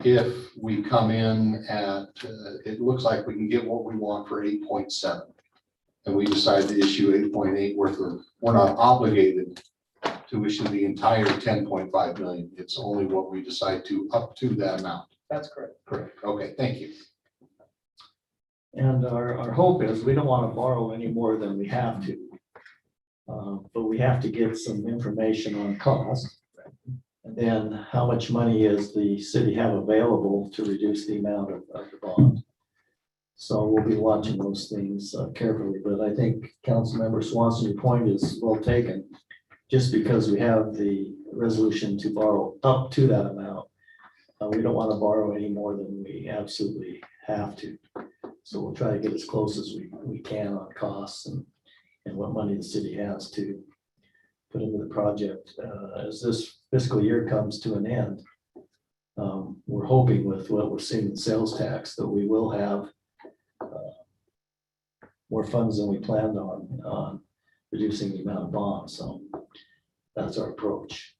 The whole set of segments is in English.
if we come in at, it looks like we can get what we want for 8.7. And we decide to issue 8.8 worth of, we're not obligated to issue the entire 10.5 million. It's only what we decide to up to that amount. That's correct. Correct. Okay, thank you. And our hope is we don't want to borrow any more than we have to. But we have to get some information on cost. And then how much money is the city have available to reduce the amount of the bond? So we'll be watching those things carefully, but I think Councilmember Swanson, your point is well taken. Just because we have the resolution to borrow up to that amount, we don't want to borrow any more than we absolutely have to. So we'll try to get as close as we can on costs and what money the city has to put into the project. As this fiscal year comes to an end, we're hoping with what we're seeing in sales tax that we will have more funds than we planned on reducing the amount of bonds. So that's our approach.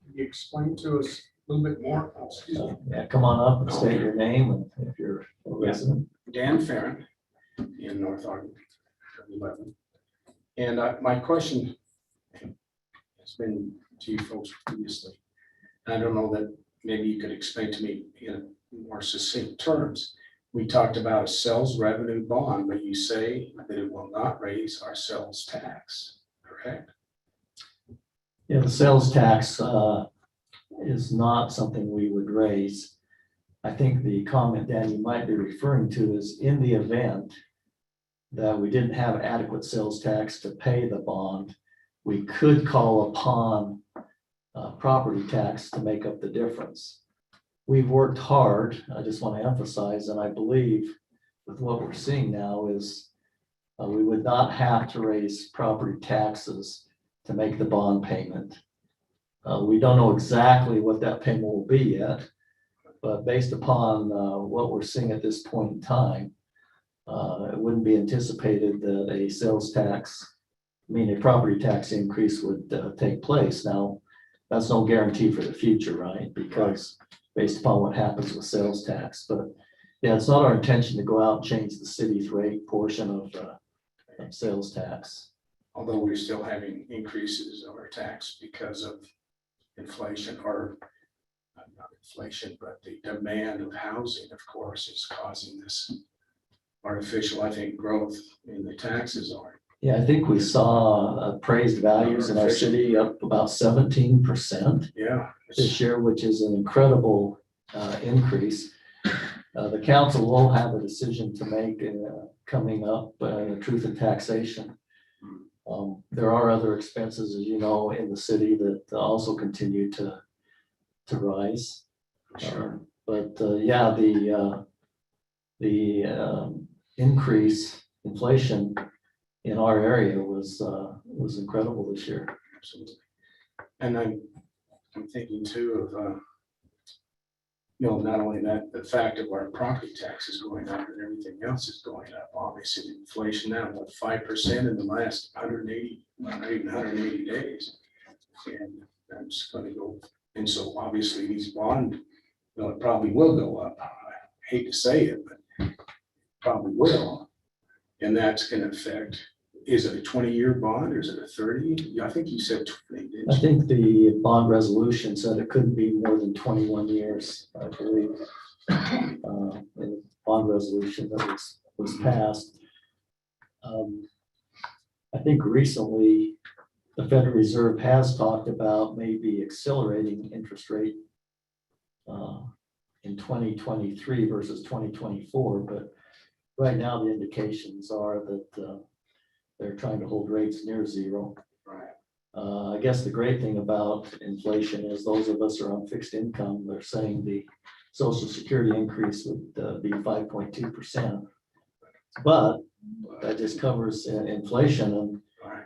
Can you explain to us a little bit more? Excuse me. Yeah, come on up and state your name and if you're a resident. Dan Farron in North Ogden, 11. And my question has been to you folks previously. I don't know that maybe you could explain to me in more succinct terms. We talked about a sales revenue bond, but you say that it will not raise our sales tax, correct? Yeah, the sales tax is not something we would raise. I think the comment, Dan, you might be referring to is in the event that we didn't have adequate sales tax to pay the bond, we could call upon property tax to make up the difference. We've worked hard, I just want to emphasize, and I believe with what we're seeing now is we would not have to raise property taxes to make the bond payment. We don't know exactly what that payment will be yet, but based upon what we're seeing at this point in time, it wouldn't be anticipated that a sales tax, a property tax increase would take place. Now, that's no guarantee for the future, right? Because based upon what happens with sales tax, but yeah, it's not our intention to go out and change the city's rate portion of sales tax. Although we're still having increases of our tax because of inflation, or not inflation, but the demand of housing, of course, is causing this artificial, I think, growth in the taxes are. Yeah, I think we saw appraised values in our city up about 17%. Yeah. This year, which is an incredible increase. The council will have a decision to make coming up in the truth in taxation. There are other expenses, as you know, in the city that also continue to rise. Sure. But yeah, the increase inflation in our area was incredible this year. Absolutely. And I'm thinking too of not only that, the fact of our property taxes going up and everything else is going up. Obviously, inflation now, what, 5% in the last 180, not even 180 days. And that's going to go. And so obviously these bond, it probably will go up. I hate to say it, but it probably will. And that's going to affect, is it a 20-year bond or is it a 30? I think you said 20. I think the bond resolution said it couldn't be more than 21 years, I believe. The bond resolution that was passed. I think recently the Federal Reserve has talked about maybe accelerating interest rate in 2023 versus 2024, but right now the indications are that they're trying to hold rates near zero. Right. I guess the great thing about inflation is those of us who are on fixed income, they're saying the Social Security increase would be 5.2%. But that just covers inflation, and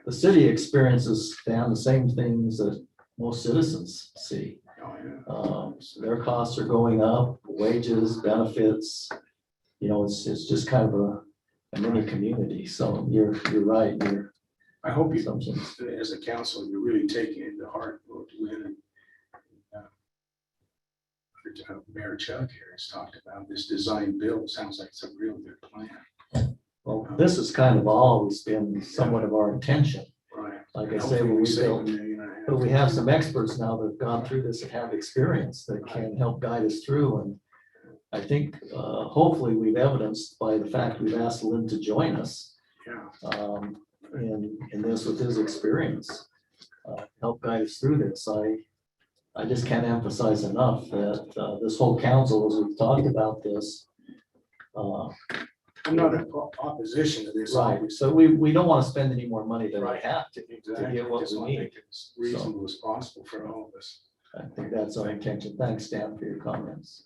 the city experiences the same things that most citizens see. Oh, yeah. Their costs are going up, wages, benefits. It's just kind of a mini community. So you're right. I hope you, assumptions. as a council, you're really taking it to heart what to win. Mayor Chuck here has talked about, this design build sounds like it's a real good plan. Well, this has kind of always been somewhat of our intention. Right. Like I And say, hopefully we save built, $1.5 million. but we have some experts now that have gone through this and have experience that can help guide us through. And I think hopefully we've evidenced by the fact we've asked Lynn to join us Yeah, in this with his experience, help guide us through this. I just can't emphasize enough that this whole council, as we've talked about this, I'm not in opposition to this. right, so we don't want to spend any more money than we Right. have to. Exactly. get what Just we want to need. make it as reasonable as possible for all of us. I think that's our intention. Thanks, Dan, for your comments.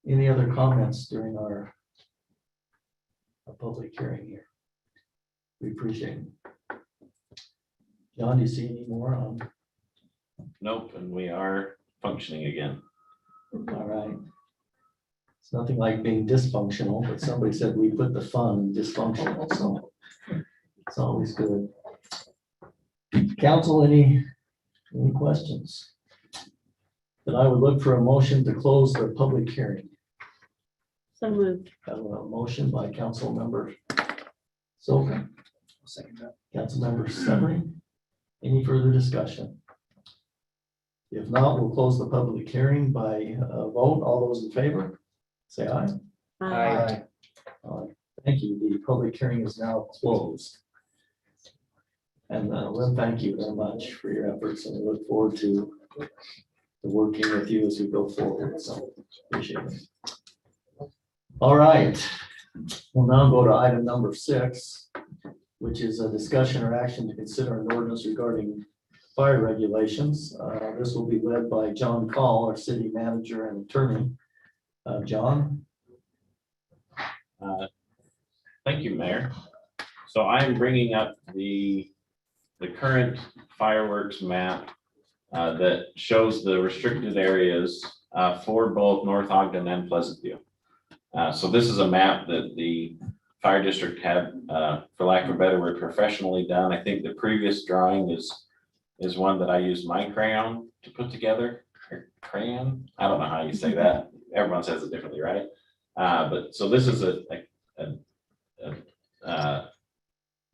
Any other comments during our public hearing here? We appreciate it. John, do you see any more on? Nope, and we are functioning again. All right. It's nothing like being dysfunctional, but somebody said we put the fun in dysfunctional, so it's always good. Council, any questions? Then I would look for a motion to close the public hearing. So moved. Have a motion by council member Silver, Second that. council member Summary. Any further discussion? If not, we'll close the public hearing by a vote. All those in favor, say aye. Aye. Thank you. The public hearing is now closed. And Lynn, thank you very much for your efforts, and we look forward to working with you as we go forward. So appreciate it. All right, we'll now go to item number 6, which is a discussion or action to consider an ordinance regarding fire regulations. This will be led by John Call, our city manager and attorney. John? Thank you, Mayor. So I'm bringing up the current fireworks map that shows the restricted areas for both North Ogden and Pleasant View. So this is a map that the fire district had, for lack of a better word, professionally done. I think the previous drawing is one that I used my crayon to put together. Or crayon? I don't know how you say that. Everyone says it differently, right? But so this is a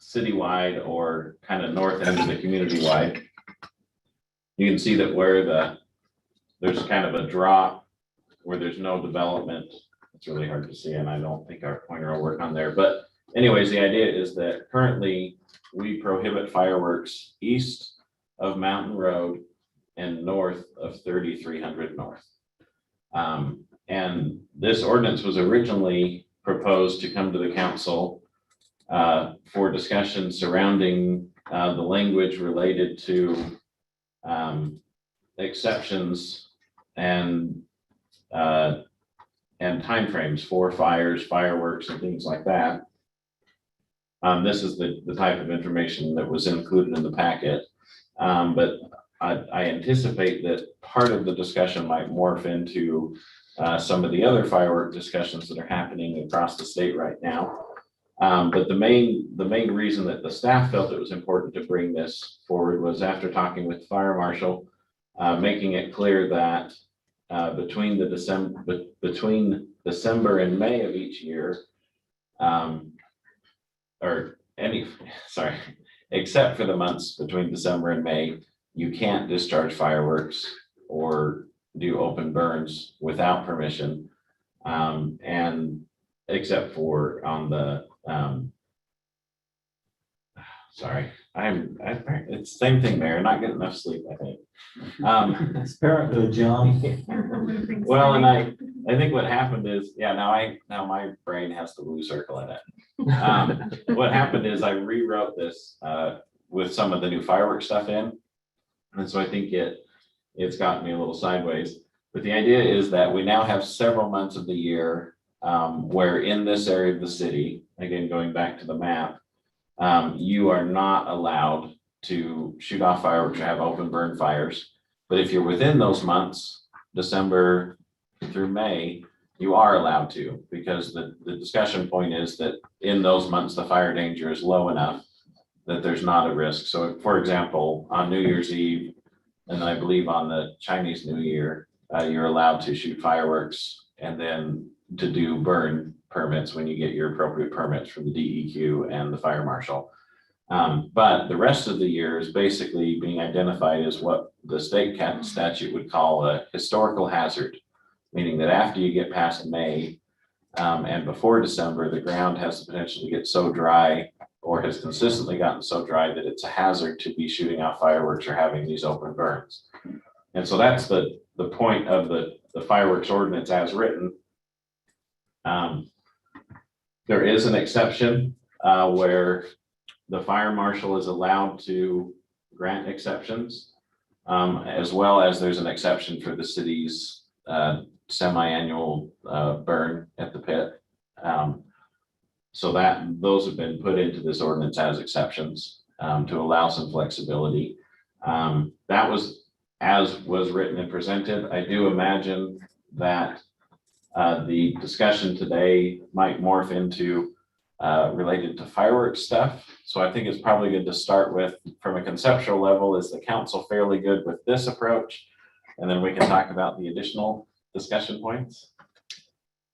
citywide or kind of north end of the community wide. You can see that where there's kind of a drop where there's no development. It's really hard to see, and I don't think our pointer will work on there. But anyways, the idea is that currently we prohibit fireworks east of Mountain Road and north of 3300 North. And this ordinance was originally proposed to come to the council for discussion surrounding the language related to exceptions and timeframes for fires, fireworks, and things like that. This is the type of information that was included in the packet. But I anticipate that part of the discussion might morph into some of the other firework discussions that are happening across the state right now. But the main reason that the staff felt it was important to bring this forward was after talking with the fire marshal, making it clear that between December and May of each year, except for the months between December and May, you can't discharge fireworks or do open burns without permission. And except for on the, it's the same thing, Mayor, not getting enough sleep, I think. It's parenthood, John. Well, and I think what happened is, now my brain has the blue circle in it. What happened is I rewrote this with some of the new fireworks stuff in. And so I think it's gotten me a little sideways. But the idea is that we now have several months of the year where in this area of the city, again, going back to the map, you are not allowed to shoot off fireworks or have open burn fires. But if you're within those months, December through May, you are allowed to, because the discussion point is that in those months, the fire danger is low enough that there's not a risk. So for example, on New Year's Eve, And I believe on the Chinese New Year, you're allowed to shoot fireworks and then to do burn permits when you get your appropriate permits from the DEQ and the fire marshal. But the rest of the year is basically being identified as what the state statute would call a historical hazard, meaning that after you get past May and before December, the ground has the potential to get so dry or has consistently gotten so dry that it's a hazard to be shooting out fireworks or having these open burns. And so that's the point of the fireworks ordinance as written. There is an exception where the fire marshal is allowed to grant exceptions, as well as there's an exception for the city's semi-annual burn at the pit. So that those have been put into this ordinance as exceptions to allow some flexibility. That was as was written and presented. I do imagine that the discussion today might morph into related to fireworks stuff. So I think it's probably good to start with, from a conceptual level, is the council fairly good with this approach? And then we can talk about the additional discussion points.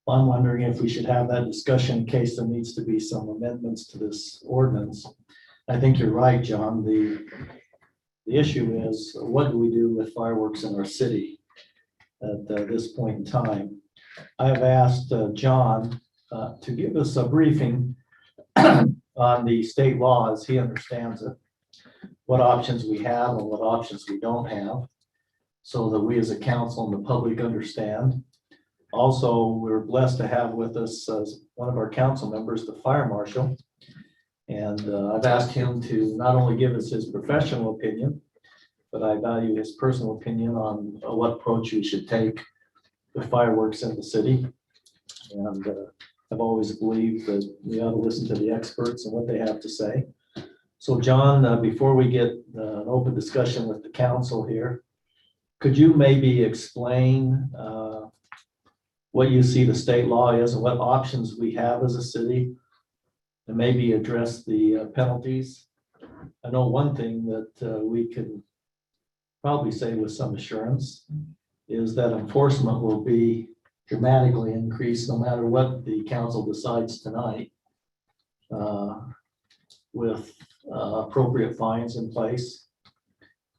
I'm wondering if we should have that discussion in case there needs to be some amendments to this ordinance. I think you're right, John. The issue is, what do we do with fireworks in our city at this point in time? I have asked John to give us a briefing on the state law as he understands it, what options we have and what options we don't have, so that we as a council and the public understand. Also, we're blessed to have with us as one of our council members, the fire marshal. And I've asked him to not only give us his professional opinion, but I value his personal opinion on what approach we should take with fireworks in the city. And I've always believed that we ought to listen to the experts and what they have to say. So John, before we get an open discussion with the council here, could you maybe explain what you see the state law is and what options we have as a city, and maybe address the penalties? I know one thing that we can probably say with some assurance is that enforcement will be dramatically increased no matter what the council decides tonight, with appropriate fines in place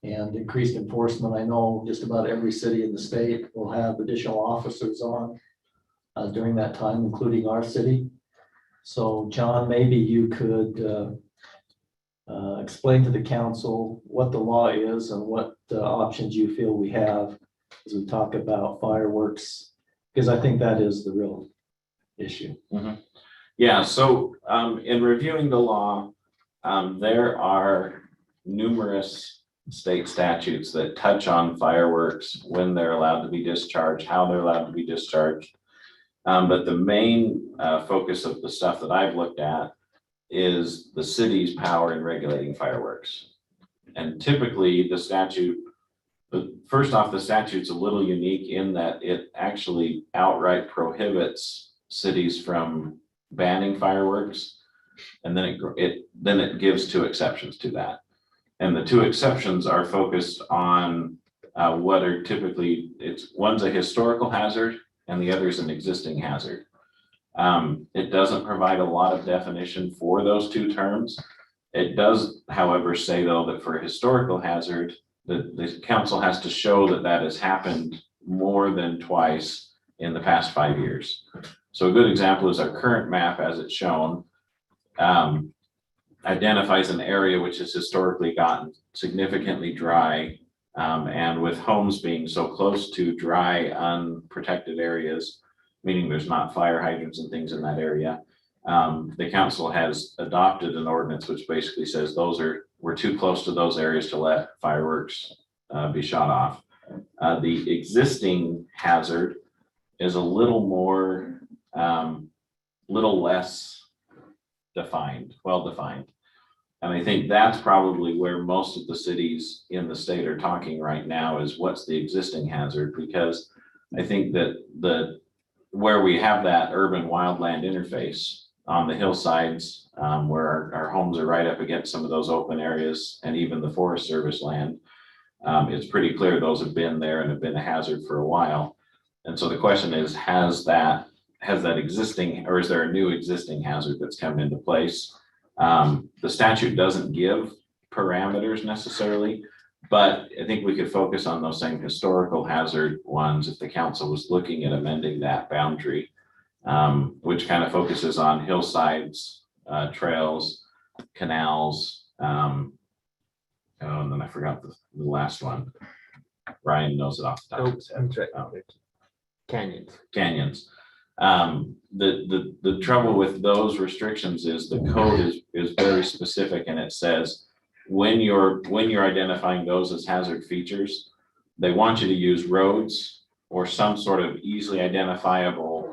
and increased enforcement. I know just about every city in the state will have additional officers on during that time, including our city. So John, maybe you could explain to the council what the law is and what options you feel we have as we talk about fireworks, because I think that is the real issue. Mm-hmm. Yeah, so in reviewing the law, there are numerous state statutes that touch on fireworks, when they're allowed to be discharged, how they're allowed to be discharged. But the main focus of the stuff that I've looked at is the city's power in regulating fireworks. And typically the statute, but first off, the statute's a little unique in that it actually outright prohibits cities from banning fireworks. And then it gives two exceptions to that. And the two exceptions are focused on what are typically, one's a historical hazard and the other is an existing hazard. It doesn't provide a lot of definition for those two terms. It does, however, say though that for a historical hazard, the council has to show that that has happened more than twice in the past 5 years. So a good example is our current map as it's shown, identifies an area which has historically gotten significantly dry, and with homes being so close to dry, unprotected areas, meaning there's not fire hydrants and things in that area, the council has adopted an ordinance which basically says we're too close to those areas to let fireworks be shot off. The existing hazard is a little more, little less defined, well-defined. And I think that's probably where most of the cities in the state are talking right now, is what's the existing hazard, because I think that where we have that urban wildland interface on the hillsides, where our homes are right up against some of those open areas and even the Forest Service land, It's pretty clear those have been there and have been a hazard for a while. And so the question is, has that existing, or is there a new existing hazard that's come into place? The statute doesn't give parameters necessarily, but I think we could focus on those same historical hazard ones if the council was looking at amending that boundary, which kind of focuses on hillsides, trails, canals. Oh, and then I forgot the last one. Ryan knows it off the top of his head. That's right. Oh. Canyons. Canyons. The trouble with those restrictions is the code is very specific, and it says when you're identifying those as hazard features, they want you to use roads or some sort of easily identifiable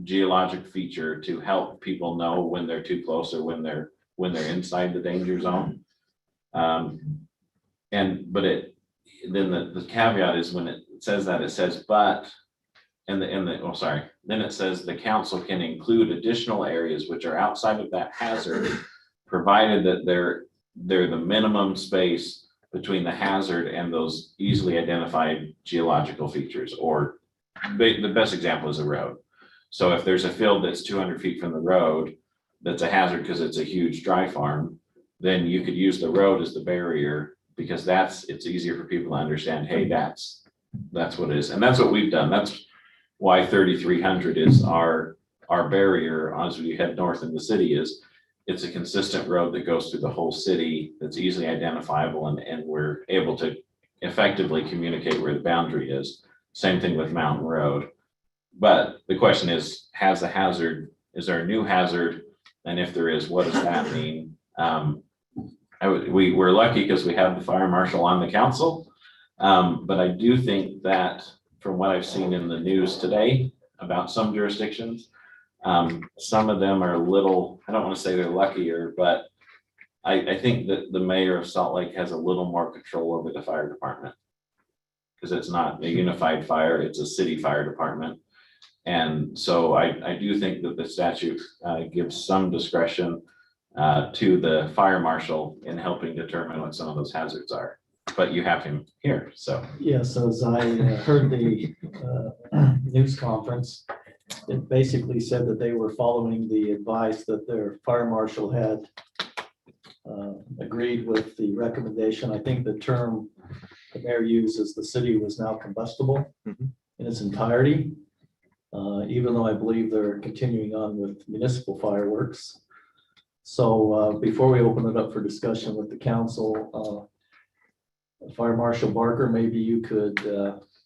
geologic feature to help people know when they're too close or when they're inside the danger zone. Then the caveat is when it says that, it says but, then it says the council can include additional areas which are outside of that hazard, provided that they're the minimum space between the hazard and those easily identified geological features. Or the best example is a road. So if there's a field that's 200 feet from the road, that's a hazard because it's a huge dry farm, then you could use the road as the barrier, because it's easier for people to understand, hey, that's what it is. And that's what we've done. That's why 3,300 is our barrier as we head north in the city. Is it's a consistent road that goes through the whole city that's easily identifiable, and we're able to effectively communicate where the boundary is. Same thing with Mountain Road. But the question is there a new hazard? And if there is, what does that mean? We're lucky because we have the fire marshal on the council. But I do think that from what I've seen in the news today about some jurisdictions, some of them are a little, I don't want to say they're luckier, but I think that the mayor of Salt Lake has a little more control over the fire department, because it's not a unified fire, it's a city fire department. And so I do think that the statute gives some discretion to the fire marshal in helping determine what some of those hazards are. But you have him here, so. Yes, as I heard the news conference, it basically said that they were following the advice that their fire marshal had agreed with the recommendation. I think the term the mayor uses, the city was now combustible in its entirety, even though I believe they're continuing on with municipal fireworks. So before we open it up for discussion with the council, Fire Marshal Barker, maybe you could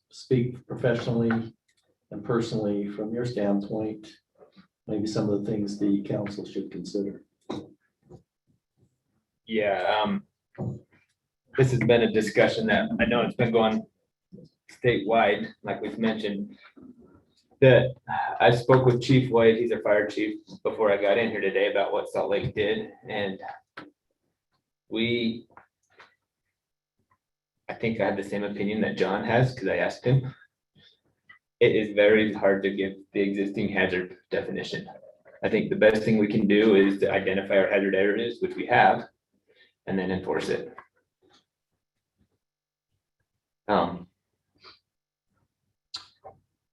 speak professionally and personally from your standpoint, maybe some of the things the council should consider. Yeah, this has been a discussion that I know it's been going statewide, like we've mentioned. That I spoke with Chief White, he's our fire chief, before I got in here today about what Salt Lake did, and I think I have the same opinion that John has, because I asked him. It is very hard to give the existing hazard definition. I think the best thing we can do is to identify our hazard areas, which we have, and then enforce it.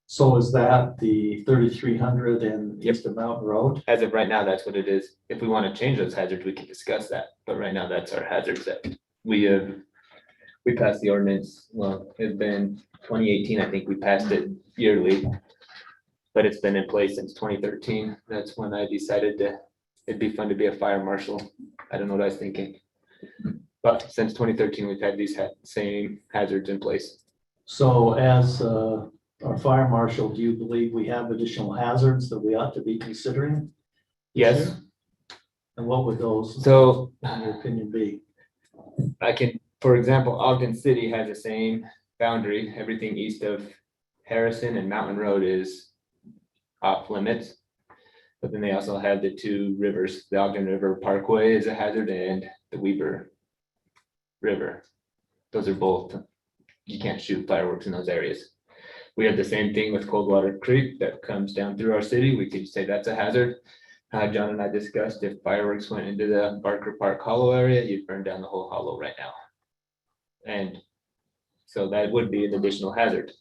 So is that the 3,300 and east of Mountain Road? As of right now, that's what it is. If we want to change those hazards, we can discuss that. But right now, that's our hazards that we passed the ordinance. Well, it's been 2018. I think we passed it yearly, but it's been in place since 2013. That's when I decided it'd be fun to be a fire marshal. I don't know what I was thinking. But since 2013, we've had these same hazards in place. So as our fire marshal, do you believe we have additional hazards that we ought to be considering? Yes. And what would those, So in your opinion, be? I can, for example, Ogden City has the same boundary. Everything east of Harrison and Mountain Road is off limits. But then they also have the two rivers, the Ogden River Parkway is a hazard, and the Weber River. Those are both, you can't shoot fireworks in those areas. We have the same thing with Coldwater Creek that comes down through our city. We could say that's a hazard. John and I discussed if fireworks went into the Barker Park Hollow area, you'd burn down the whole hollow right now. And so that would be an additional hazard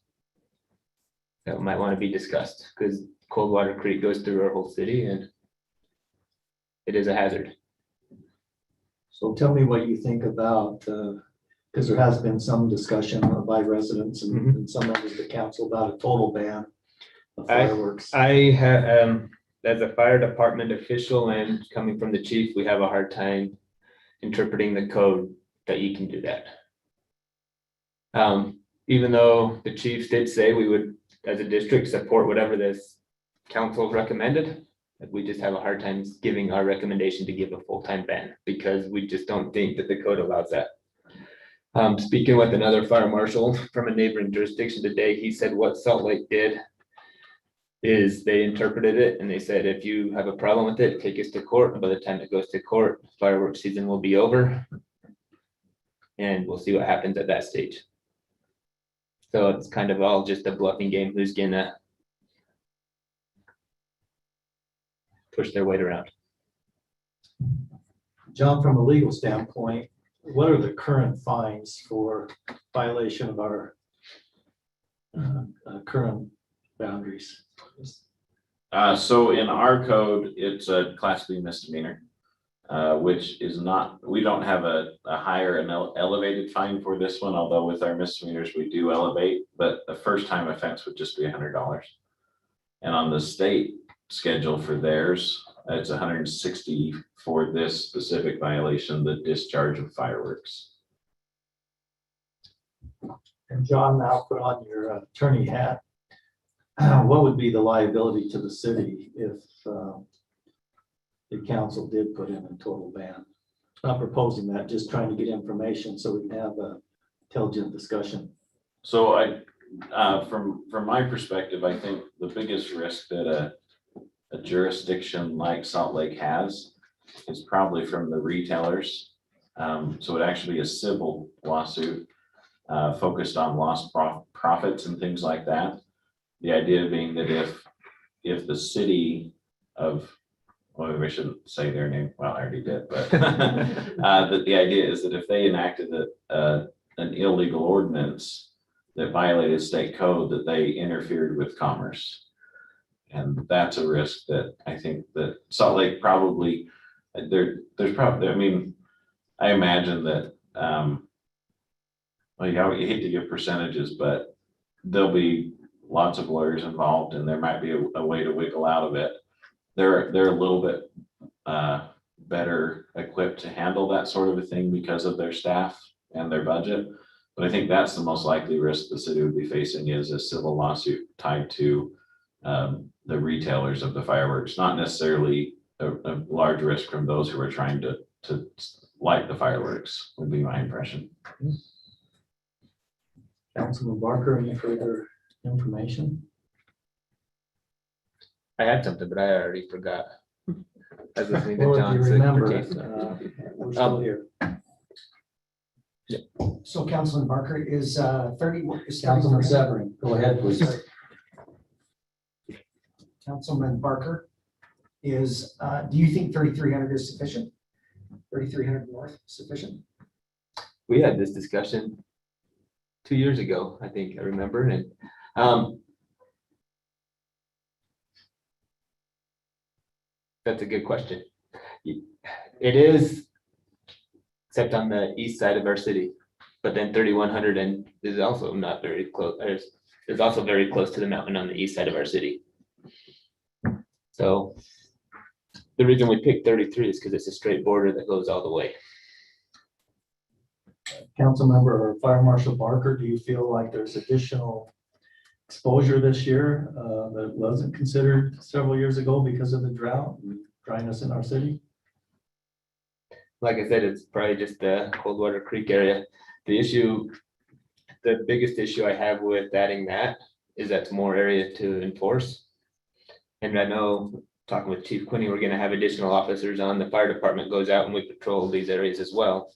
that might want to be discussed, because Coldwater Creek goes through our whole city and it is a hazard. So tell me what you think about, because there has been some discussion by residents and some members of the council about a total ban of fireworks. I have, as a fire department official and coming from the chief, we have a hard time interpreting the code that you can do that. Even though the chiefs did say we would, as a district, support whatever this council recommended, we just have a hard time giving our recommendation to give a full-time ban because we just don't think that the code allows that. Speaking with another fire marshal from a neighboring jurisdiction today, he said what Salt Lake did is they interpreted it and they said, if you have a problem with it, take us to court. And by the time it goes to court, fireworks season will be over. And we'll see what happens at that stage. So it's kind of all just a bluffing game, who's gonna push their weight around. John, from a legal standpoint, what are the current fines for violation of our current boundaries? So in our code, it's a class B misdemeanor, which is not, we don't have a higher and elevated fine for this one, although with our misdemeanors, we do elevate, but the first time offense would just be $100. And on the state schedule for theirs, it's 160 for this specific violation, the discharge of fireworks. And John, now put on your attorney hat. What would be the liability to the city if the council did put in a total ban? Not proposing that, just trying to get information so we can have a intelligent discussion. So from my perspective, I think the biggest risk that a jurisdiction like Salt Lake has is probably from the retailers. So it actually be a civil lawsuit focused on lost profits and things like that. The idea being that if the city of, well, we shouldn't say their name, well, I already did, but that the idea is that if they enacted an illegal ordinance that violated state code, that they interfered with commerce. And that's a risk that I think that Salt Lake probably, there's probably, I mean, I imagine that, well, you hate to give percentages, but there'll be lots of lawyers involved and there might be a way to wiggle out of it. They're a little bit better equipped to handle that sort of a thing because of their staff and their budget. But I think that's the most likely risk the city would be facing is a civil lawsuit tied to the retailers of the fireworks, not necessarily a large risk from those who are trying to light the fireworks, would be my impression. Councilman Barker, any further information? I had something, but I already forgot. I was listening Well, to if John. you so remember, Casey. we're still here. So Councilman Barker is 30. Is Councilman 30 Severin, go ahead, please. Sorry. Councilman Barker is, do you think 3,300 is sufficient? 3,300 north sufficient? We had this discussion 2 years ago, I think I remember, and that's a good question. It is, except on the east side of our city, but then 3,100 and is also not very close. Is also very close to the mountain on the east side of our city. So the reason we picked 33 is because it's a straight border that goes all the way. Councilmember or Fire Marshal Barker, do you feel like there's additional exposure this year that wasn't considered several years ago because of the drought and dryness in our city? Like I said, it's probably just the Coldwater Creek area. The biggest issue I have with adding that is that's more area to enforce. And I know, talking with Chief Quinney, we're gonna have additional officers on. The fire department goes out and we patrol these areas as well.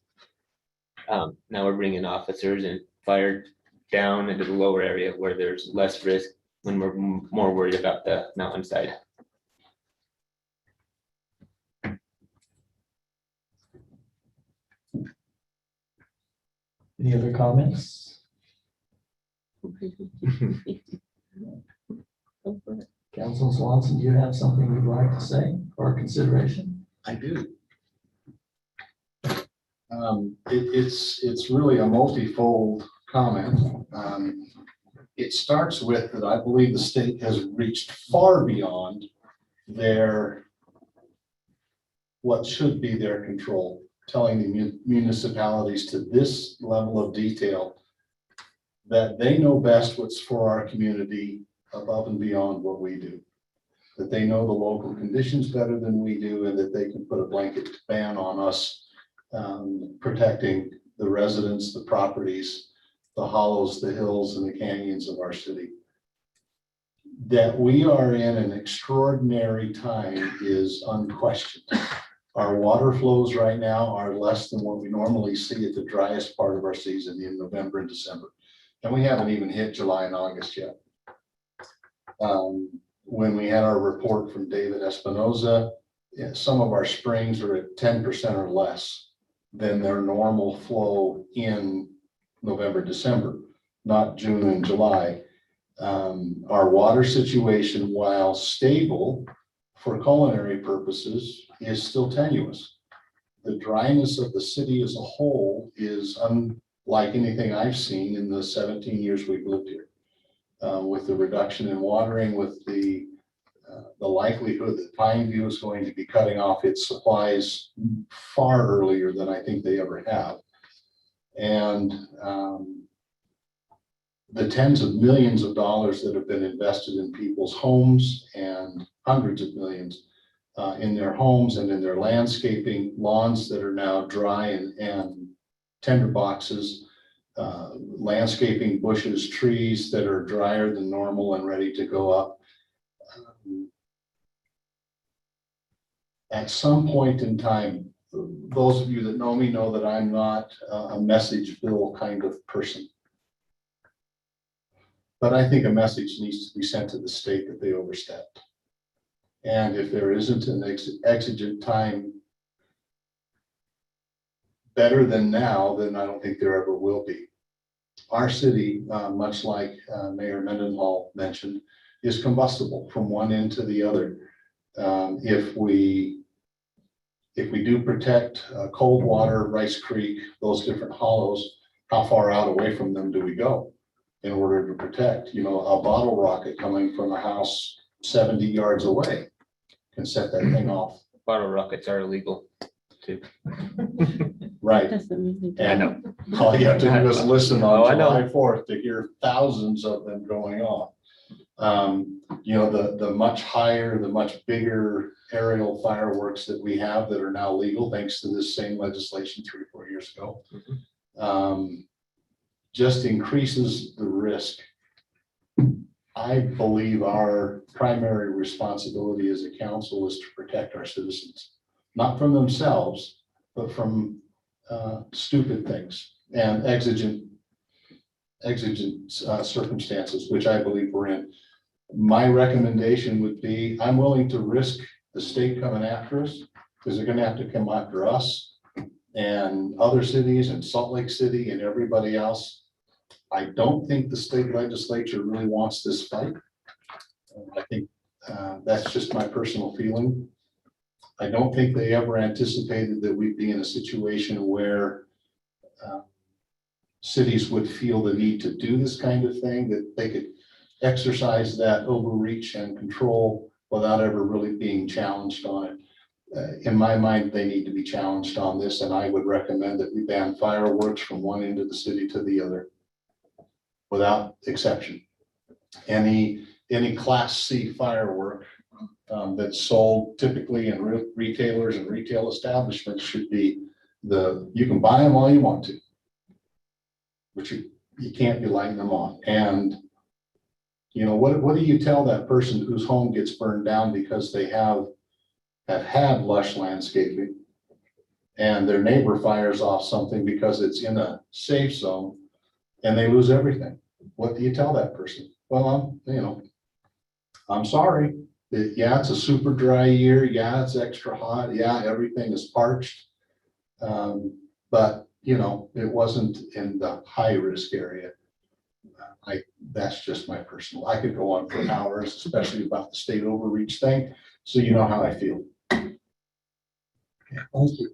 Now we're bringing officers and fire down into the lower area where there's less risk when we're more worried about the mountainside. Any other comments? Councilman Swanson, do you have something you'd like to say for consideration? I do. It's really a multifold comment. It starts with that I believe the state has reached far beyond what should be their control, telling the municipalities to this level of detail that they know best what's for our community above and beyond what we do. That they know the local conditions better than we do, and that they can put a blanket ban on us protecting the residents, the properties, the hollows, the hills, and the canyons of our city. That we are in an extraordinary time is unquestioned. Our water flows right now are less than what we normally see at the driest part of our season in November and December. And we haven't even hit July and August yet. When we had our report from David Espinoza, some of our springs are at 10% or less than their normal flow in November, December, not June and July. Our water situation, while stable for culinary purposes, is still tenuous. The dryness of the city as a whole is unlike anything I've seen in the 17 years we've lived here. With the reduction in watering, with the likelihood that Pineview is going to be cutting off its supplies far earlier than I think they ever have. And the tens of millions of dollars that have been invested in people's homes and hundreds of millions in their homes and in their landscaping, lawns that are now dry and tender boxes, landscaping bushes, trees that are drier than normal and ready to go up. At some point in time, those of you that know me know that I'm not a message bill kind of person. But I think a message needs to be sent to the state that they overstepped. And if there isn't an exigent time better than now, then I don't think there ever will be. Our city, much like Mayor Mendenhall mentioned, is combustible from one end to the other. If we do protect Coldwater, Rice Creek, those different hollows, how far out away from them do we go in order to protect? You know, a bottle rocket coming from a house 70 yards away can set that thing off. Bottle rockets are illegal too. Right. Doesn't mean they I don't. know. All you have to do is listen on Oh, I know. July 4th to hear thousands of them going off. You know, the much higher, the much bigger aerial fireworks that we have that are now legal, thanks to this same legislation 3 or 4 years ago, just increases the risk. I believe our primary responsibility as a council is to protect our citizens, not from themselves, but from stupid things and exigent circumstances, which I believe we're in. My recommendation would be, I'm willing to risk the state coming after us, because they're gonna have to come after us and other cities and Salt Lake City and everybody else. I don't think the state legislature really wants this fight. I think that's just my personal feeling. I don't think they ever anticipated that we'd be in a situation where cities would feel the need to do this kind of thing, that they could exercise that overreach and control without ever really being challenged on it. In my mind, they need to be challenged on this, and I would recommend that we ban fireworks from one end of the city to the other, without exception. Any Class C firework that's sold typically in retailers and retail establishments should be you can buy them all you want to, but you can't be lighting them on. And you know, what do you tell that person whose home gets burned down because they have had lush landscaping and their neighbor fires off something because it's in a safe zone and they lose everything? What do you tell that person? Well, I'm sorry. Yeah, it's a super dry year. Yeah, it's extra hot. Yeah, everything is parched. But you know, it wasn't in the high risk area. That's just my personal, I could go on for hours, especially about the state overreach thing. So you know how I feel. Thank you.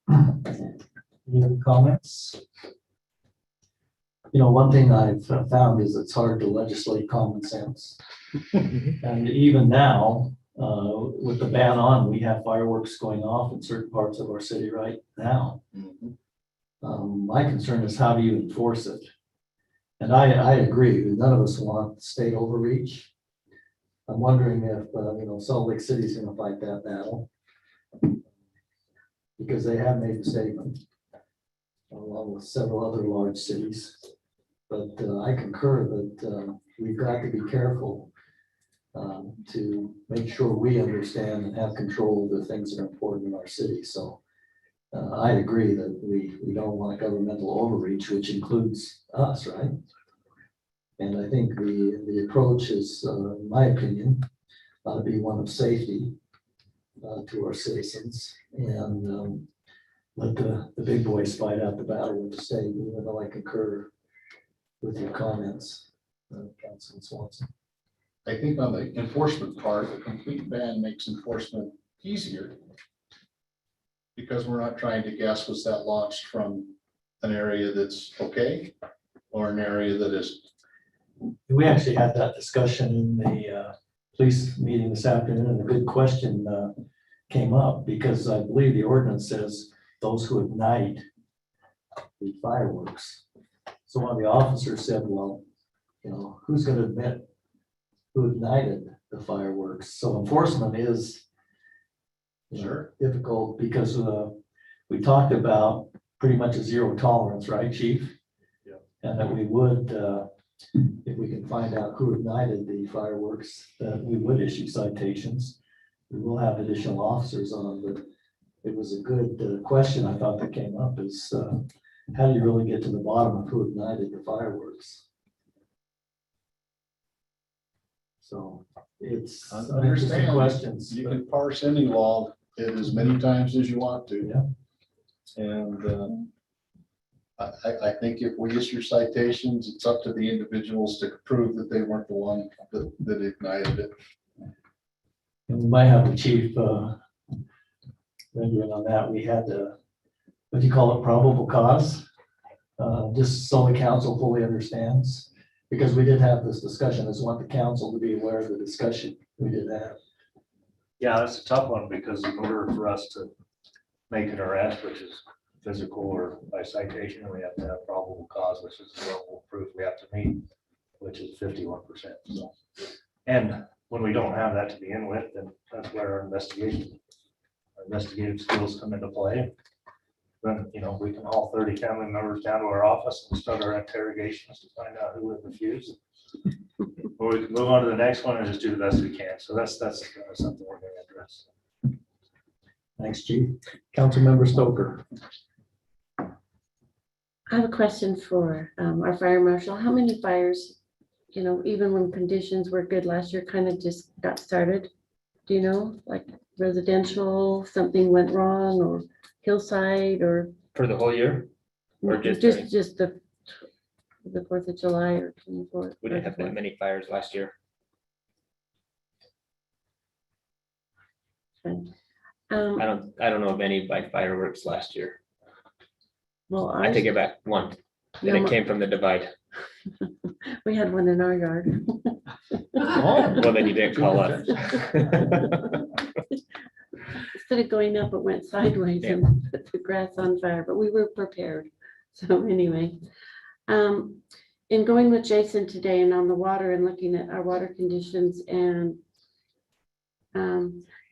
Any other comments? You know, one thing I've found is it's hard to legislate common sense. And even now, with the ban on, we have fireworks going off in certain parts of our city right now. My concern is how do you enforce it? And I agree, none of us want state overreach. I'm wondering if, you know, Salt Lake City's gonna fight that battle. Because they have made a statement, along with several other large cities. But I concur that we've got to be careful to make sure we understand and have control of the things that are important in our city. So I agree that we don't want governmental overreach, which includes us, right? And I think the approach is, in my opinion, ought to be one of safety to our citizens and let the big boys fight out the battle with the state, even though I concur with your comments, Councilman Swanson. I think on the enforcement part, a complete ban makes enforcement easier. Because we're not trying to guess, was that launched from an area that's okay or an area that is? We actually had that discussion in the police meeting this afternoon, and a good question came up because I believe the ordinance says those who ignite the fireworks. So one of the officers said, well, you know, who's going to admit who ignited the fireworks? So enforcement is difficult because we talked about pretty much a zero tolerance, right, Chief? Yeah. And that we would, if we can find out who ignited the fireworks, that we would issue citations. We will have additional officers on, but it was a good question I thought that came up is how do you really get to the bottom of who ignited the fireworks? So it's I some interesting understand. questions. You but- can parse any law it as many times as you want to. Yeah. And I think if we issue citations, it's up to the individuals to prove that they weren't the one that ignited it. And we might have the chief rendering on that. We had what do you call it, probable cause? Just so the council fully understands, because we did have this discussion. I just want the council to be aware of the discussion we did have. Yeah, that's a tough one because in order for us to make an arrest, which is physical or by citation, we have to have probable cause, which is the level of proof we have to meet, which is 51%. So, and when we don't have that to begin with, then that's where our investigative skills come into play. Then, you know, we can haul 30 family members down to our office and start our interrogations to find out who would refuse. Or we can move on to the next one and just do the best we can. So that's something we're going to address. Thanks, Chief. Councilmember Stoker. I have a question for our fire marshal. How many fires, you know, even when conditions were good last year, kind of just got started? Do you know, like residential, something went wrong, or hillside, or For the whole year? Or just just the 4th of July or 24th? We didn't have that many fires last year. I don't know of any by fireworks last year. Well, I take it back one, and it came from the divide. we had one in our yard. Well, then you didn't call us. Instead of going up, it went sideways and put the grass on fire, but we were prepared. So anyway, in going with Jason today and on the water and looking at our water conditions, and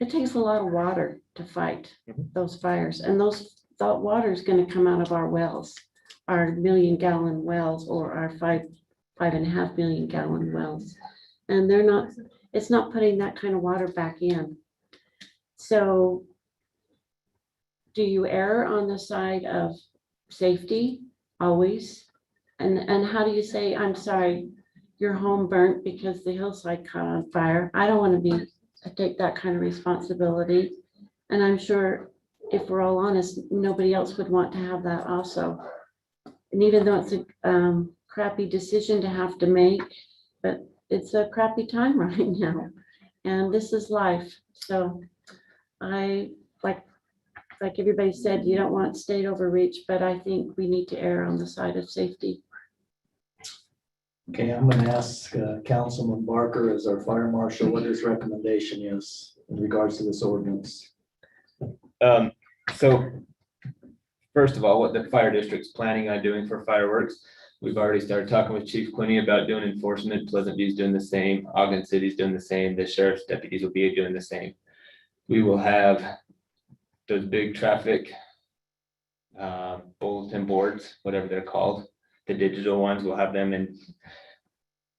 it takes a lot of water to fight those fires, and that water is going to come out of our wells, our 1 million gallon wells, or our 5.5 million gallon wells, and it's not putting that kind of water back in. So do you err on the side of safety always? And how do you say, I'm sorry, your home burnt because the hillside caught on fire? I don't want to take that kind of responsibility. And I'm sure if we're all honest, nobody else would want to have that also. And even though it's a crappy decision to have to make, but it's a crappy time right now. And this is life. So I, like everybody said, you don't want state overreach, but I think we need to err on the side of safety. Okay, I'm gonna ask Councilman Barker as our fire marshal what his recommendation is in regards to this ordinance. So first of all, what the fire district's planning on doing for fireworks, we've already started talking with Chief Quinney about doing enforcement. Pleasant View's doing the same. Ogden City's doing the same. The sheriff's deputies will be doing the same. We will have those big traffic bulletin boards, whatever they're called, the digital ones. We'll have them in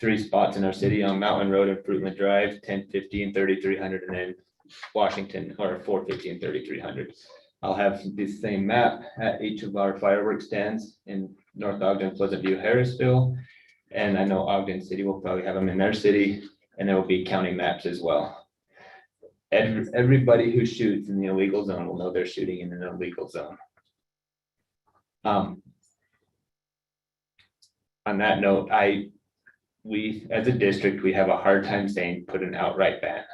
3 spots in our city, on Mountain Road and Fruitland Drive, 1050 and 3300, and then Washington, or 450 and 3300. I'll have this same map at each of our fireworks stands in North Ogden, Pleasant View, Harrisville. And I know Ogden City will probably have them in their city, and there will be county maps as well. Everybody who shoots in the illegal zone will know they're shooting in an illegal zone. On that note, we, as a district, we have a hard time saying put an outright ban,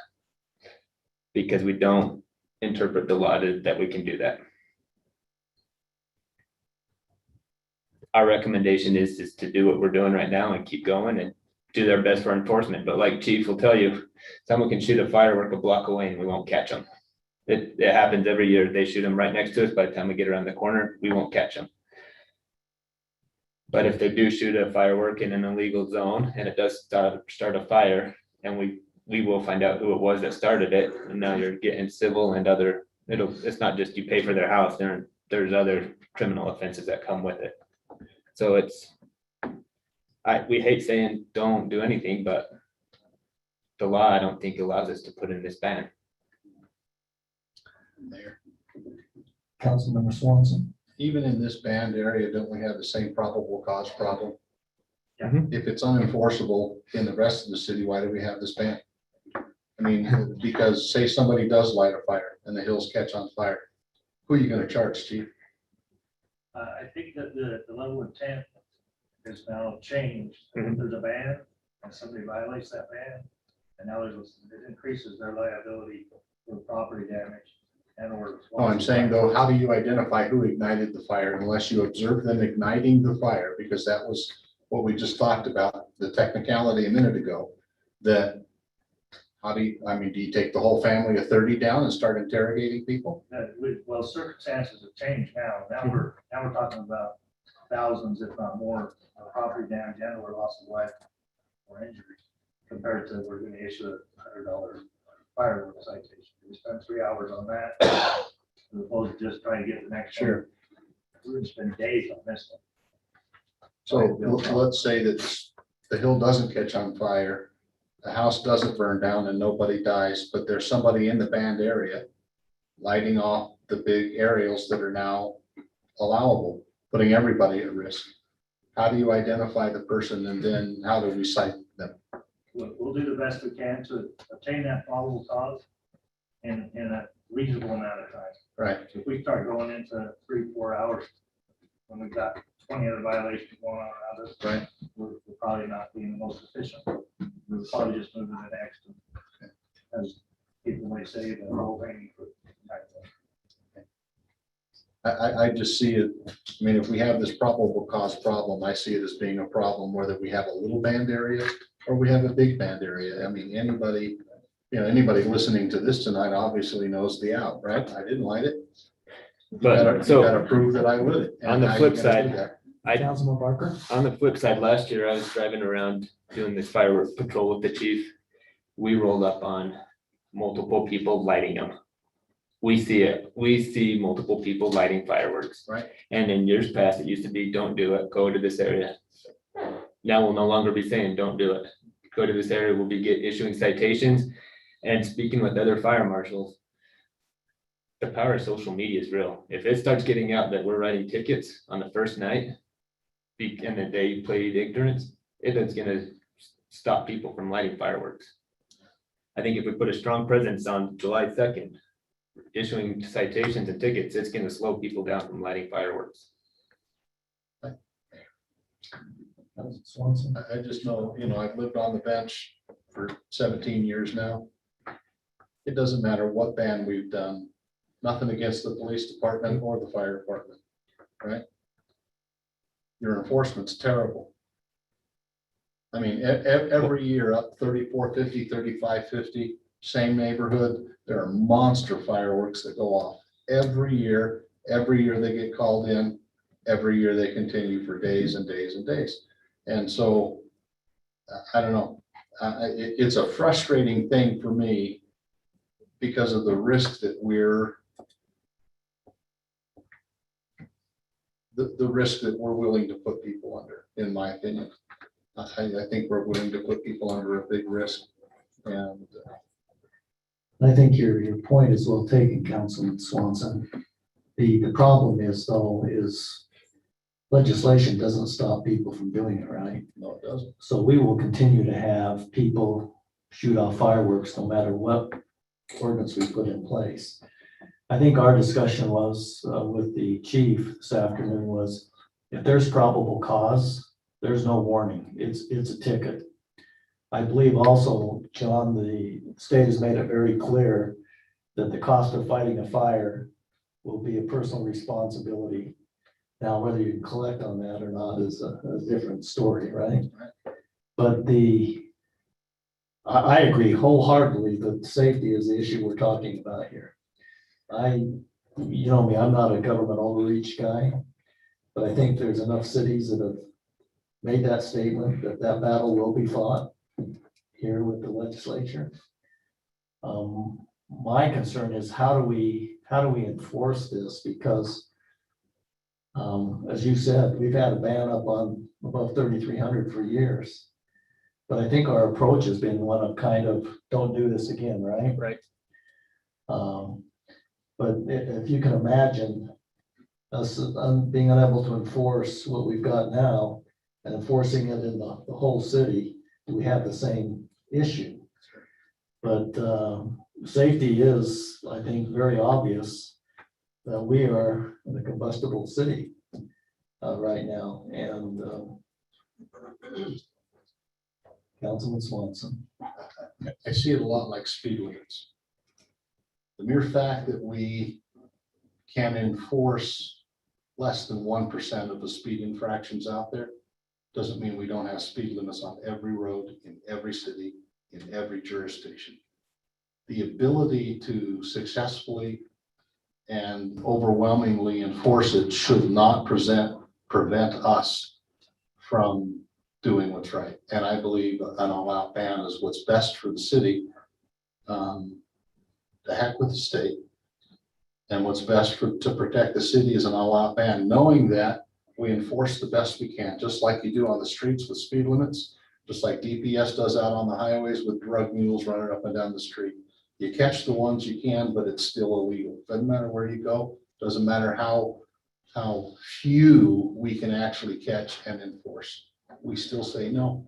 because we don't interpret the law that we can do that. Our recommendation is to do what we're doing right now and keep going and do their best for enforcement. But like Chief will tell you, someone can shoot a firework a block away and we won't catch them. It happens every year. They shoot them right next to us. By the time we get around the corner, we won't catch them. But if they do shoot a firework in an illegal zone and it does start a fire, and we will find out who it was that started it, and now you're getting civil and other, it's not just you pay for their house, there's other criminal offenses that come with it. So we hate saying don't do anything, but the law, I don't think allows us to put in this ban. There. Councilmember Swanson. Even in this banned area, don't we have the same probable cause problem? Mhm. If it's unenforceable in the rest of the city, why do we have this ban? I mean, because say somebody does light a fire and the hills catch on fire, who are you gonna charge, chief? I think that the level of intent is now changed. Mhm. There's a ban and somebody violates that ban. And now it increases their liability for property damage and or. Oh, I'm saying though, how do you identify who ignited the fire unless you observe them igniting the fire? Because that was what we just talked about, the technicality a minute ago, that do you take the whole family of 30 down and start interrogating people? Well, circumstances have changed now. Now we're talking about thousands, if not more, of property damage and or loss of life or injury, compared to we're going to issue a $100 firework citation. We spend 3 hours on that, as opposed to just trying to get the next one. Sure. We're going to spend days on this one. So let's say that the hill doesn't catch on fire, the house doesn't burn down and nobody dies, but there's somebody in the banned area lighting off the big aerials that are now allowable, putting everybody at risk. How do you identify the person and then how do we cite them? We'll do the best we can to obtain that probable cause in a reasonable amount of time. Right. If we start going into 3-4 hours, when we've got 20 other violations going on around us, Right. we're probably not being the most efficient. We're probably just moving the next, as people may say, the whole thing. I just see it, I mean, if we have this probable cause problem, I see it as being a problem whether we have a little band area or we have a big band area. I mean, anybody listening to this tonight obviously knows the out, right? I didn't light it. You gotta prove that I lit it. On the And how flip you gonna do side, that? Councilman Barker. On the flip side, last year I was driving around doing this fireworks patrol with the chief. We rolled up on multiple people lighting them. We see it. We see multiple people lighting fireworks. Right. And in years past, it used to be, don't do it, go to this area. Now we'll no longer be saying, don't do it. Go to this area, we'll be issuing citations. And speaking with other fire marshals, the power of social media is real. If it starts getting out that we're writing tickets on the first night, and that they played ignorance, it's gonna stop people from lighting fireworks. I think if we put a strong presence on July 2nd, issuing citations and tickets, it's gonna slow people down from lighting fireworks. Swanson. I just know, I've lived on the bench for 17 years now. It doesn't matter what ban we've done, nothing against the police department or the fire department, right? Your enforcement's terrible. I mean, every year up 3450, 3550, same neighborhood, there are monster fireworks that go off every year they get called in, every year they continue for days and days and days. And so, I don't know, it's a frustrating thing for me because of the risk that the risk that we're willing to put people under, in my opinion. I think we're willing to put people under a big risk. And I think your point is well taken, Councilman Swanson. The problem is though, is legislation doesn't stop people from doing it, right? no, it doesn't. So we will continue to have people shoot off fireworks no matter what ordinance we put in place. I think our discussion was with the chief this afternoon was if there's probable cause, there's no warning. It's a ticket. I believe also, John, the state has made it very clear that the cost of fighting a fire will be a personal responsibility. Now, whether you collect on that or not is a different story, right? But I agree wholeheartedly that safety is the issue we're talking about here. You know me, I'm not a government overreach guy, but I think there's enough cities that have made that statement that that battle will be fought here with the legislature. My concern is how do we enforce this? Because as you said, we've had a ban up on above 3,300 for years. But I think our approach has been one of kind of, don't do this again, right? Right. But if you can imagine us being unable to enforce what we've got now and enforcing it in the whole city, we have the same issue. But safety is, I think, very obvious that we are in a combustible city right now. And Councilman Swanson. I see it a lot like speed limits. The mere fact that we can enforce less than 1% of the speed infractions out there doesn't mean we don't have speed limits on every road, in every city, in every jurisdiction. The ability to successfully and overwhelmingly enforce it should not prevent us from doing what's right. And I believe an all-out ban is what's best for the city. The heck with the state. And what's best to protect the city is an all-out ban, knowing that we enforce the best we can, just like you do on the streets with speed limits, just like DPS does out on the highways with drug mules running up and down the street. You catch the ones you can, but it's still illegal. Doesn't matter where you go, doesn't matter how few we can actually catch and enforce. We still say no.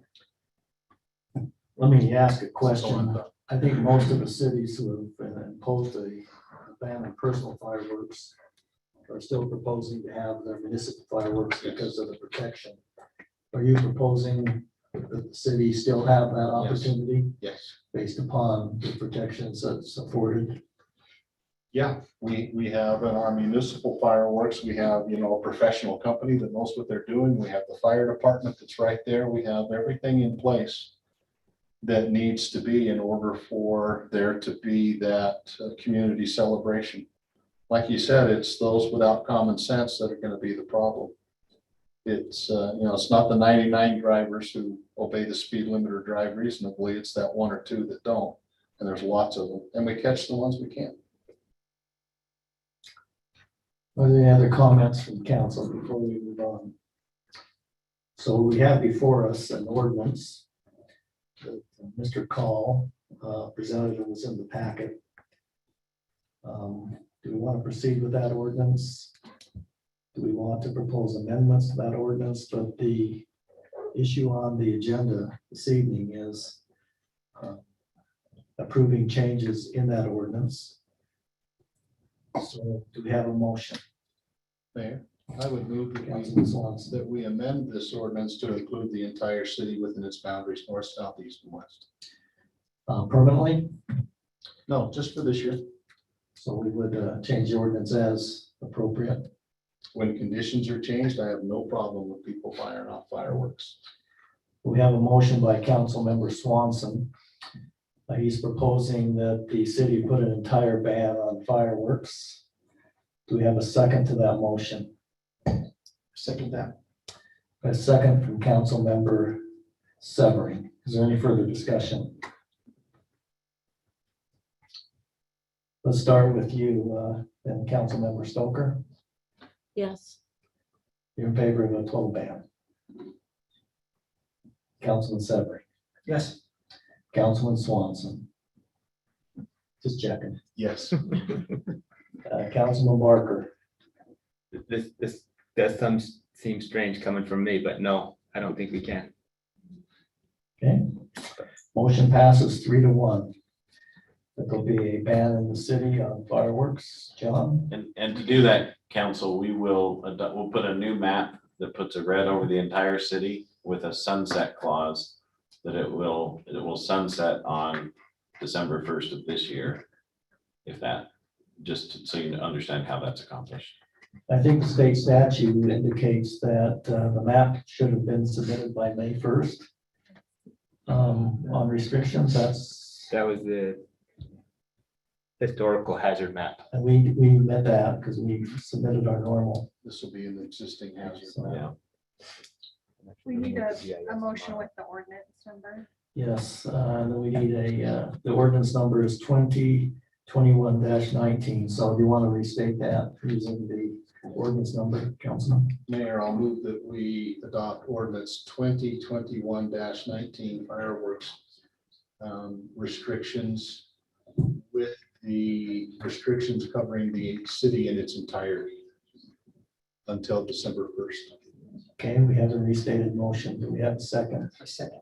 Let me ask a question. I think most of the cities who have imposed a ban on personal fireworks are still proposing to have their municipal fireworks because of the protection. Are you proposing that the city still have that opportunity? Yes. Based upon the protections that's afforded? Yeah, we have in our municipal fireworks, we have, a professional company that knows what they're doing. We have the fire department that's right there. We have everything in place that needs to be in order for there to be that community celebration. Like you said, it's those without common sense that are going to be the problem. It's, it's not the 99 drivers who obey the speed limit or drive reasonably. It's that one or two that don't. And there's lots of them. And we catch the ones we can. Are there any other comments from council before we move on? So we have before us an ordinance that Mr. Call presented, and was in the packet. Do we want to proceed with that ordinance? Do we want to propose amendments to that ordinance? But the issue on the agenda this evening is approving changes in that ordinance. So do we have a motion? Mayor, I would move Councilman Swanson. that we amend this ordinance to include the entire city within its boundaries, north, south, east, and west. Permanently, No, just for this year. so we would change the ordinance as appropriate. When conditions are changed, I have no problem with people firing off fireworks. We have a motion by Councilmember Swanson. He's proposing that the city put an entire ban on fireworks. Do we have a second to that motion? Second that. A second from Councilmember Severing. Is there any further discussion? Let's start with you, then Councilmember Stoker. Yes, You're in favor of a total ban. Councilman Severing, Yes. Councilman Swanson. Just checking. Yes. Councilman Barker, This does seem strange coming from me, but no, I don't think we can. okay? Motion passes 3-1. That there'll be a ban in the city on fireworks. John? And to do that, council, we'll put a new map that puts a red over the entire city with a sunset clause that it will sunset on December 1st of this year. If that, just so you understand how that's accomplished. I think the state statute indicates that the map should have been submitted by May 1st. On restrictions, That was the historical hazard map. and we met that because we submitted our normal. This will be an existing hazard. So, Yeah. We need a motion with the ordinance number. yes, and then we need the ordinance number is 2021-19. So do you want to restate that using the ordinance number, Councilman? Mayor, I'll move that we adopt ordinance 2021-19 fireworks restrictions with the restrictions covering the city in its entirety until December 1st. Okay, we have a restated motion. Do we have a second? A second.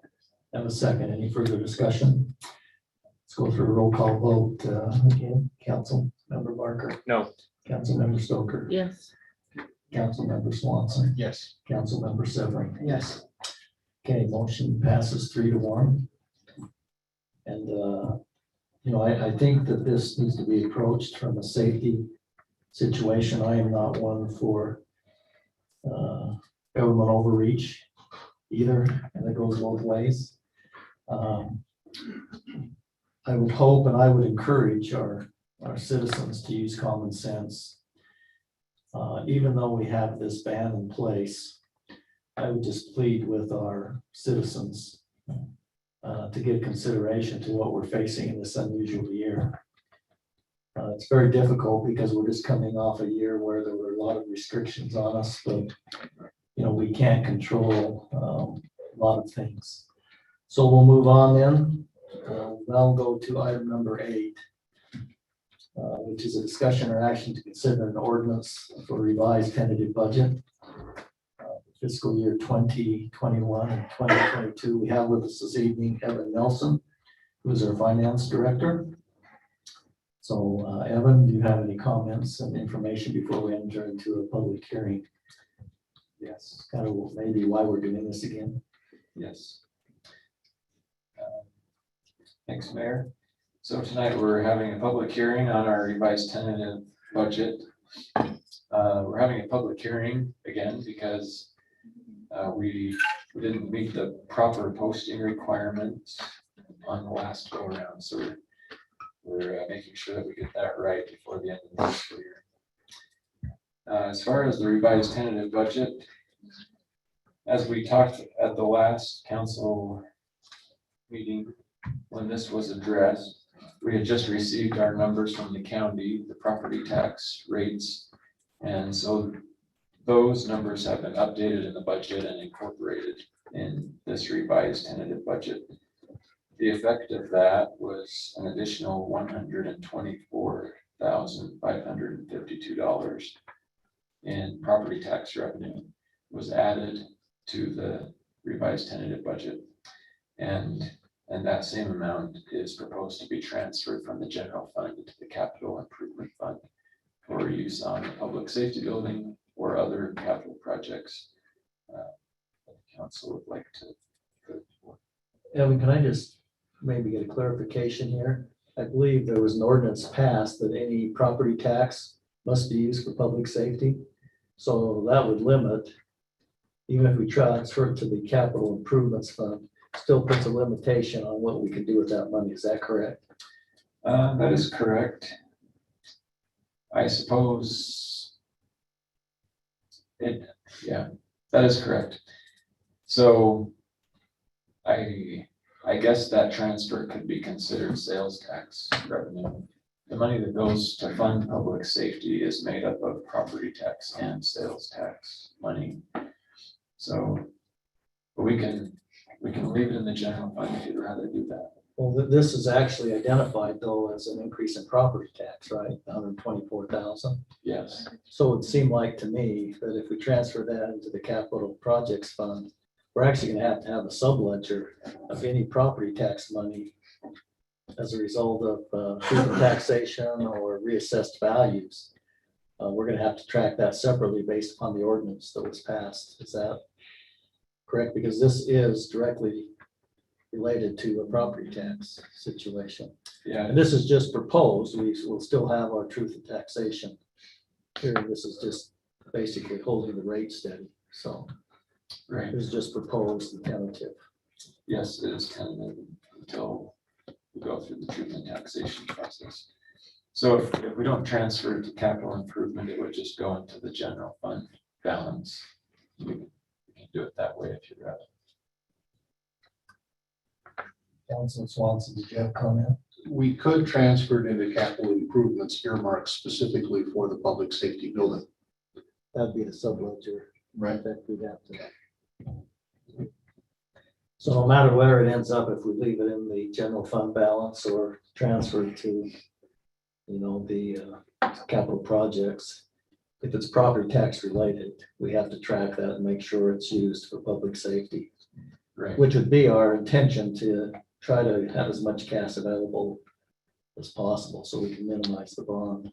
Have a second. Any further discussion? Let's go through a roll call vote. Again, Councilmember Barker, No, Councilmember Stoker, yes, Councilmember Swanson, Yes. Councilmember Severing. Yes. Okay, motion passes 3-1. And, I think that this needs to be approached from a safety situation. I am not one for government overreach either, and it goes both ways. I would hope and I would encourage our citizens to use common sense. Even though we have this ban in place, I would just plead with our citizens to give consideration to what we're facing in this unusual year. It's very difficult because we're just coming off a year where there were a lot of restrictions on us, but we can't control a lot of things. So we'll move on then. Now go to item number 8, which is a discussion or action to consider an ordinance for revised tentative budget. Fiscal year 2021 and 2022. We have with us this evening Evan Nelson, who is our finance director. So Evan, do you have any comments and information before we enter into a public hearing? Yes, Kind of maybe why we're doing this again. yes. Thanks, Mayor. So tonight we're having a public hearing on our revised tentative budget. We're having a public hearing again because we didn't meet the proper posting requirements on the last go around. So we're making sure that we get that right before the end of the fiscal year. As far as the revised tentative budget, as we talked at the last council meeting, when this was addressed, we had just received our numbers from the county, the property tax rates. And so those numbers have been updated in the budget and incorporated in this revised tentative budget. The effect of that was an additional $124,552 in property tax revenue was added to the revised tentative budget. And that same amount is proposed to be transferred from the general fund into the capital improvement fund for use on the public safety building or other capital projects. The council would like to. Evan, can I just maybe get a clarification here? I believe there was an ordinance passed that any property tax must be used for public safety. So that would limit, even if we transfer it to the capital improvements fund, still puts a limitation on what we can do with that money. Is that correct? That is correct. I suppose yeah, that is correct. So I guess that transfer could be considered sales tax revenue. The money that goes to fund public safety is made up of property tax and sales tax money. So but we can leave it in the general fund if you'd rather do that. Well, this is actually identified though as an increase in property tax, right? 124,000. Yes, So it seemed like to me that if we transfer that into the capital projects fund, we're actually gonna have a subledger of any property tax money as a result of truth in taxation or reassessed values. We're gonna have to track that separately based upon the ordinance that was passed. Is that correct? Because this is directly related to a property tax situation. yeah, And this is just proposed. We will still have our truth in taxation. Here, this is just basically holding the rate steady. So right. this is just proposed and tentative. Yes, it is tentative until we go through the truth and taxation process. So if we don't transfer it to capital improvement, it would just go into the general fund balance. We can do it that way if you'd rather. Councilman Swanson, did you have a comment? We could transfer it into capital improvements earmarked specifically for the public safety building. That'd be the subledger. Right. That we'd have to. So no matter where it ends up, if we leave it in the general fund balance or transfer it to, the capital projects, if it's property tax related, we have to track that and make sure it's used for public safety, Right. which would be our intention to try to have as much cash available as possible so we can minimize the bond.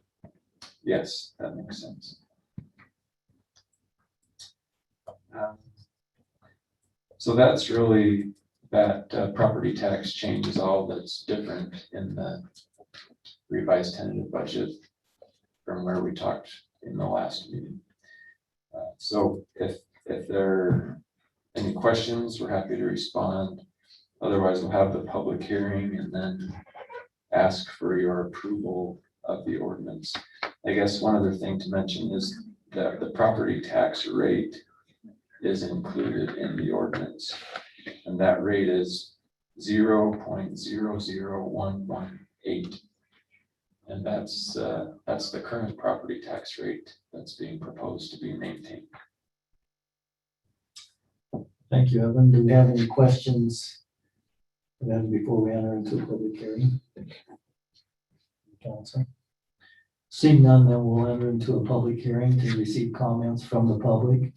Yes, that makes sense. So that's really that property tax change is all that's different in the revised tentative budget from where we talked in the last meeting. So if there are any questions, we're happy to respond. Otherwise, we'll have the public hearing and then ask for your approval of the ordinance. I guess one other thing to mention is that the property tax rate is included in the ordinance. And that rate is 0.00118. And that's the current property tax rate that's being proposed to be maintained. Thank you, Evan. Do we have any questions before we enter into a public hearing? Council. Seeing none, then we'll enter into a public hearing to receive comments from the public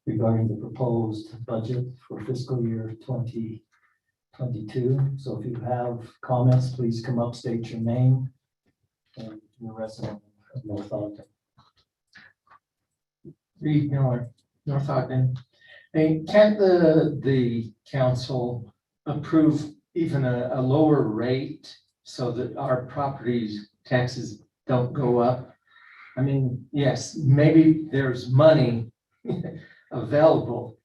regarding the proposed budget for fiscal year 2022. So if you have comments, please come up, state your name and your resident of North Ogden. Reed Miller, North Ogden. Hey, can't the council approve even a lower rate so that our property taxes don't go up? I mean, yes, maybe there's money available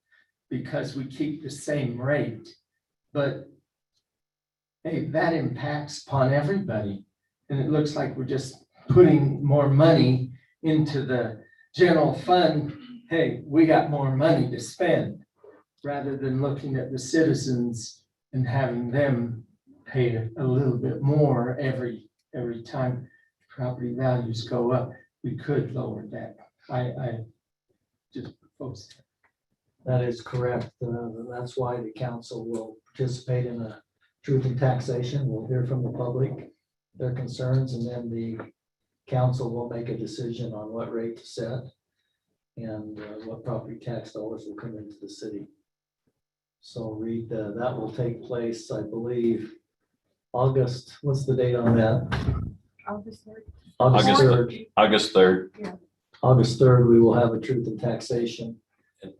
because we keep the same rate, but hey, that impacts upon everybody. And it looks like we're just putting more money into the general fund. Hey, we got more money to spend, rather than looking at the citizens and having them pay a little bit more every time property values go up. We could lower that. I just propose That is correct. That's why the council will participate in a truth in taxation. We'll hear from the public, their concerns, and then the council will make a decision on what rate to set and what property tax dollars will come into the city. So Reed, that will take place, I believe, August. What's the date on that? August August August. 3rd. August 3rd. August 3rd, we will have a truth in taxation.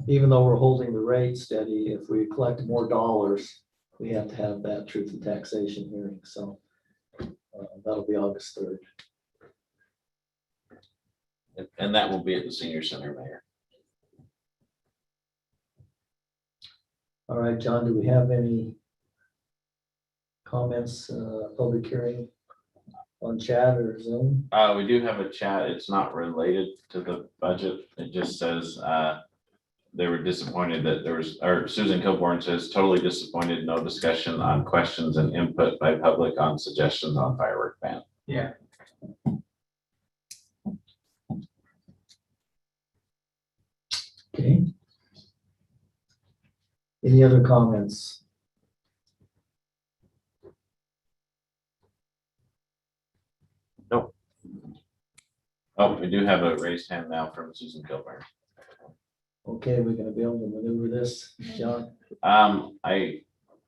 Even though we're holding the rate steady, if we collect more dollars, we have to have that truth in taxation hearing. So that'll be August 3rd. And that will be at the senior center, Mayor. All right, John, do we have any comments, public hearing on chat or Zoom? We do have a chat. It's not related to the budget. It just says, they were disappointed that there was, or Susan Kilborn says, totally disappointed, no discussion on questions and input by public on suggestions on firework ban. Yeah. Okay. Any other comments? Oh, we do have a raised hand now from Susan Kilborn. Okay, we're gonna be able to maneuver this, John? I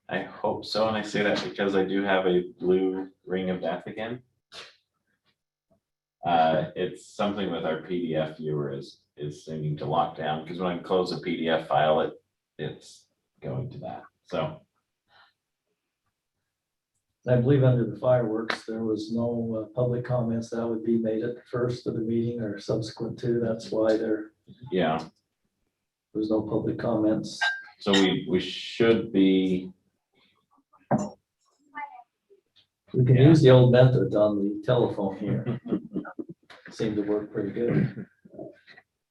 hope so, and I say that because I do have a blue ring of death again. It's something with our PDF viewer is seeming to lock down, because when I close a PDF file, it's going to that, so. I believe under the fireworks, there was no public comments that would be made at the first of the meeting or subsequent to. That's why there Yeah, was no public comments. so we should be, We can Yeah. use the old method on the telephone here. Seemed to work pretty good.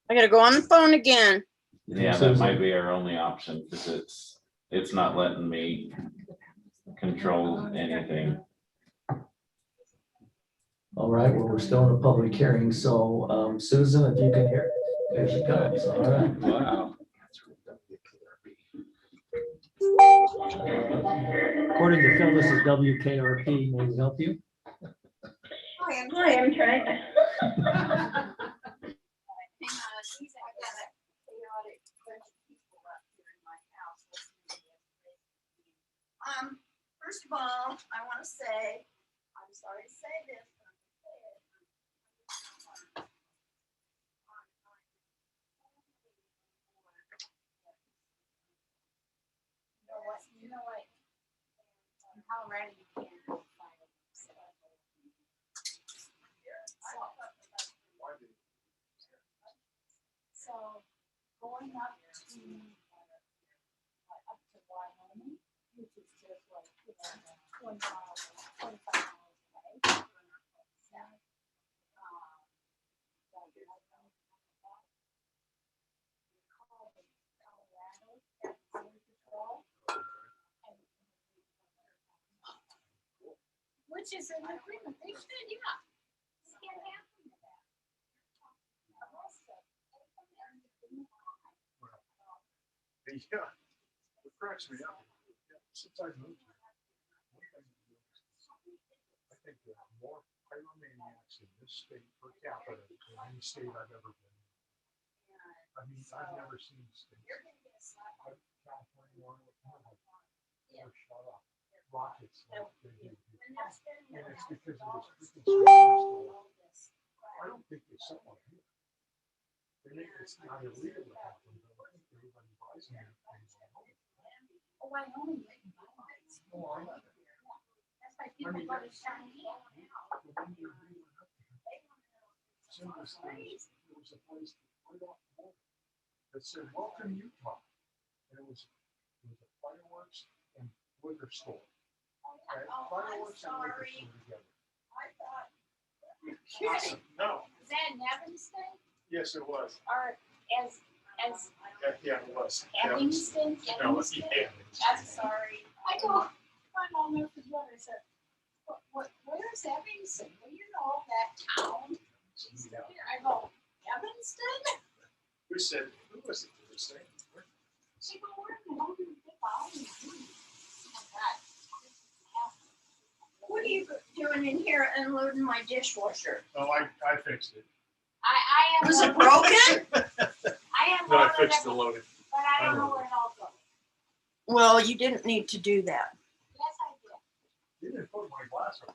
I gotta go on the phone again. yeah, that might be our only option, because it's not letting me control anything. All right, well, we're still in a public hearing, so Susan, if you can hear, there she comes. All right. Wow. According to Phil, this is WKRP. May we help you? Hi, I'm trying. First of all, I want to say, I'm sorry to say this, but I'm gonna say it. You know what? In Colorado, you can't. So going up to Wyoming, which is just like, 20 miles, 25 miles away. Which is an agreement, they should, yeah. Can't happen to that. Yeah, it cracks me up. Since I moved here, I think there are more pyromaniacs in this state per capita than any state I've ever been in. I mean, I've never seen states like California or ever shut up rockets like they do here. And it's because of this freaking space. I don't think they sell one here. They make it's not illegal to have them, but I think everybody buys them. Oh, Wyoming, they can buy lights. That's why people go to China. There was a place right off the border that said, "Welcome Utah." And it was a fireworks and liquor store. Okay, fireworks and liquor store together. I thought. Awesome. No, Is that in Evanston? yes, it was. Or as Yeah, it was. Evanston? No, Evanston? yeah. I'm sorry. I go, my mom never forgot. I said, where's Evanston? Well, you know that town. She's here. I go, Evanston? We said, who was it? Who was saying? She go, where in the hell did we get the What are you doing in here unloading my dishwasher? Oh, I fixed it. I am. Was it broken? I am. No, I fixed the loading. But I don't know where it all goes. Well, you didn't need to do that. Yes, I did. You didn't put my glass on.